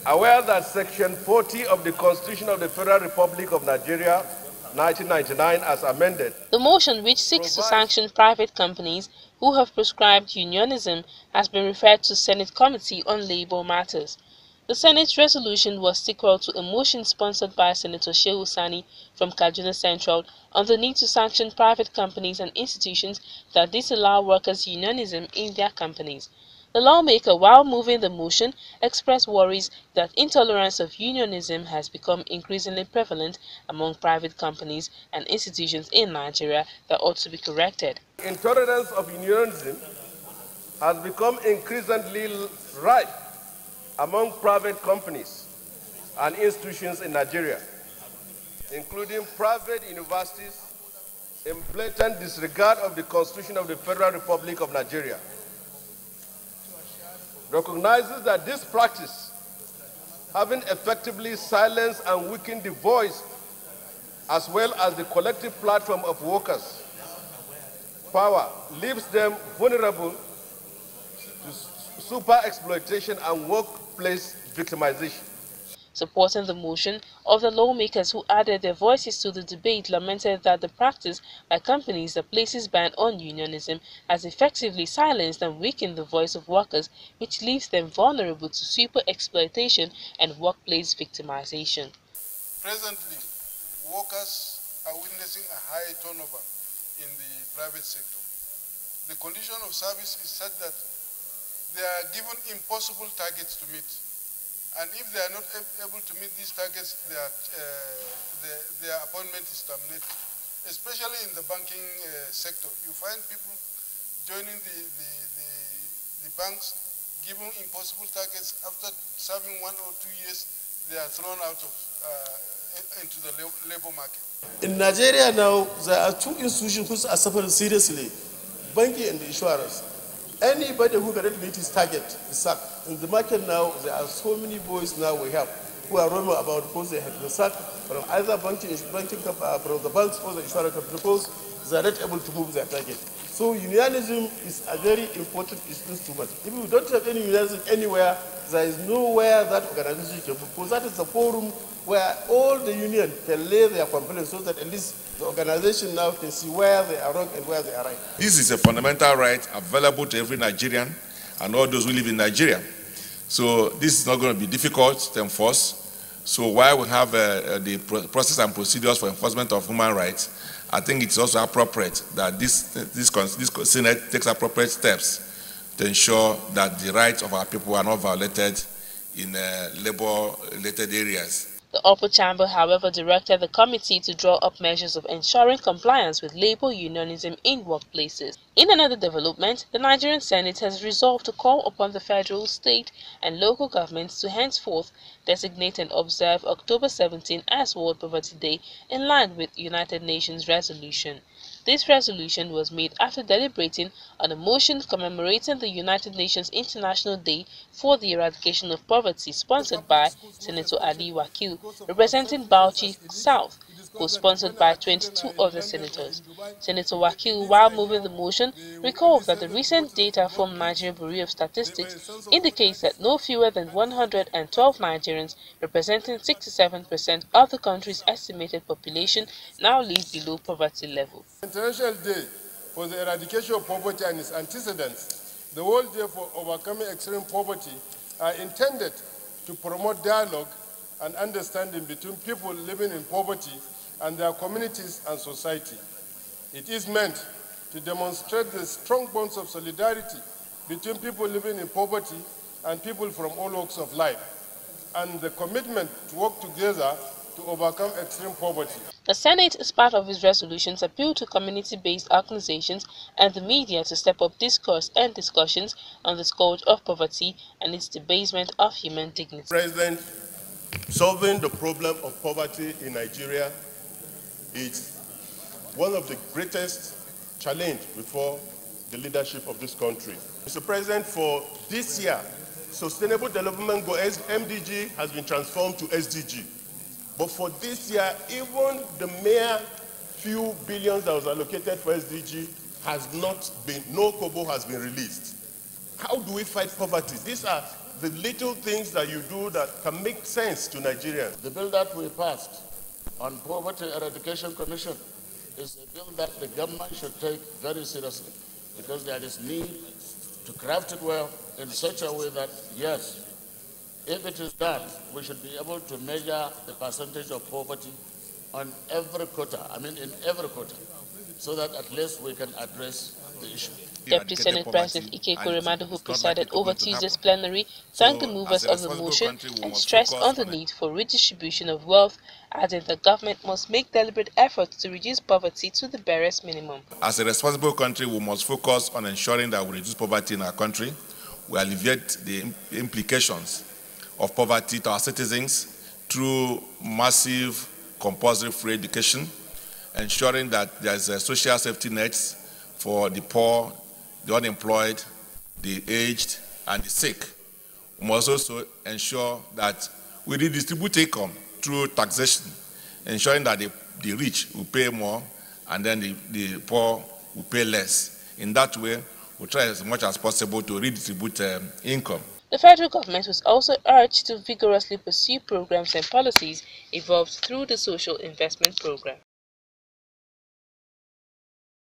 Aware that Section 40 of the Constitution of the Federal Republic of Nigeria, 1999, as amended. The motion, which seeks to sanction private companies who have prescribed unionism, has been referred to Senate Committee on Labor Matters. The Senate's resolution was sequel to a motion sponsored by Senator Shehu Sani from Kaduna Central on the need to sanction private companies and institutions that disallow workers' unionism in their companies. The lawmaker, while moving the motion, expressed worries that intolerance of unionism has become increasingly prevalent among private companies and institutions in Nigeria that ought to be corrected. Intolerance of unionism has become increasingly rife among private companies and institutions in Nigeria, including private universities, in blatant disregard of the Constitution of the Federal Republic of Nigeria. Recognizes that this practice, having effectively silenced and weakened the voice as well as the collective platform of workers' power, leaves them vulnerable to super exploitation and workplace victimization. Supporting the motion of the lawmakers who added their voices to the debate lamented that the practice by companies that places ban on unionism has effectively silenced and weakened the voice of workers, which leaves them vulnerable to super exploitation and workplace victimization. Presently, workers are witnessing a high turnover in the private sector. The condition of service is such that they are given impossible targets to meet. And if they are not able to meet these targets, their appointment is terminated. Especially in the banking sector, you find people joining the banks, given impossible targets. After serving 1 or 2 years, they are thrown out of into the labor market. In Nigeria now, there are 2 institutions who are suffering seriously: banking and insurance. Anybody who cannot meet his target is sacked. In the market now, there are so many boys now we have who are roaming about because they have been sacked from either from the banks or the insurance company because they are not able to move their target. So unionism is a very important instrument. If we don't have any unionism anywhere, there is nowhere that organization can move, because that is the forum where all the union can lay their complaints so that at least the organization now can see where they are wrong and where they are right. This is a fundamental right available to every Nigerian and all those who live in Nigeria. So this is not going to be difficult to enforce. So while we have the process and procedures for enforcement of human rights, I think it's also appropriate that this Senate takes appropriate steps to ensure that the rights of our people are not violated in labor-related areas. The upper chamber, however, directed the committee to draw up measures of ensuring compliance with labor unionism in workplaces. In another development, the Nigerian Senate has resolved to call upon the federal, state, and local governments to henceforth designate and observe October 17 as World Poverty Day in line with United Nations resolution. This resolution was made after deliberating on a motion commemorating the United Nations International Day for the Eradication of Poverty, sponsored by Senator Ali Wakil, representing Bauchi South, co-sponsored by 22 other senators. Senator Wakil, while moving the motion, recalled that the recent data from Nigeria Bureau of Statistics indicates that no fewer than 112 Nigerians, representing 67% of the country's estimated population, now live below poverty level. International Day for the Eradication of Poverty and its antecedents, the World Day for Overcoming Extreme Poverty, are intended to promote dialogue and understanding between people living in poverty and their communities and society. It is meant to demonstrate the strong bonds of solidarity between people living in poverty and people from all walks of life, and the commitment to work together to overcome extreme poverty. The Senate, as part of its resolutions, appealed to community-based organizations and the media to step up discourse and discussions on the scourge of poverty and its debasement of human dignity. President, solving the problem of poverty in Nigeria is one of the greatest challenges before the leadership of this country. Mr. President, for this year, Sustainable Development Goal MDG has been transformed to SDG. But for this year, even the mere few billions that was allocated for SDG has not been, no kobo has been released. How do we fight poverty? These are the little things that you do that can make sense to Nigerians. The bill that we passed on Poverty Eradication Commission is a bill that the government should take very seriously, because there is need to craft it well in such a way that, yes, if it is done, we should be able to measure the percentage of poverty on every quota, in every quota, so that at least we can address the issue. Deputy Senate President Ike Kuremadu, who presided over Tuesday's plenary, thanked the movers of the motion and stressed on the need for redistribution of wealth, adding the government must make deliberate efforts to reduce poverty to the barest minimum. As a responsible country, we must focus on ensuring that we reduce poverty in our country. We alleviate the implications of poverty to our citizens through massive compulsory free education, ensuring that there is a social safety nets for the poor, the unemployed, the aged, and the sick. We must also ensure that we redistribute income through taxation, ensuring that the rich will pay more and then the poor will pay less. In that way, we try as much as possible to redistribute income. The federal government was also urged to vigorously pursue programs and policies evolved through the Social Investment Program.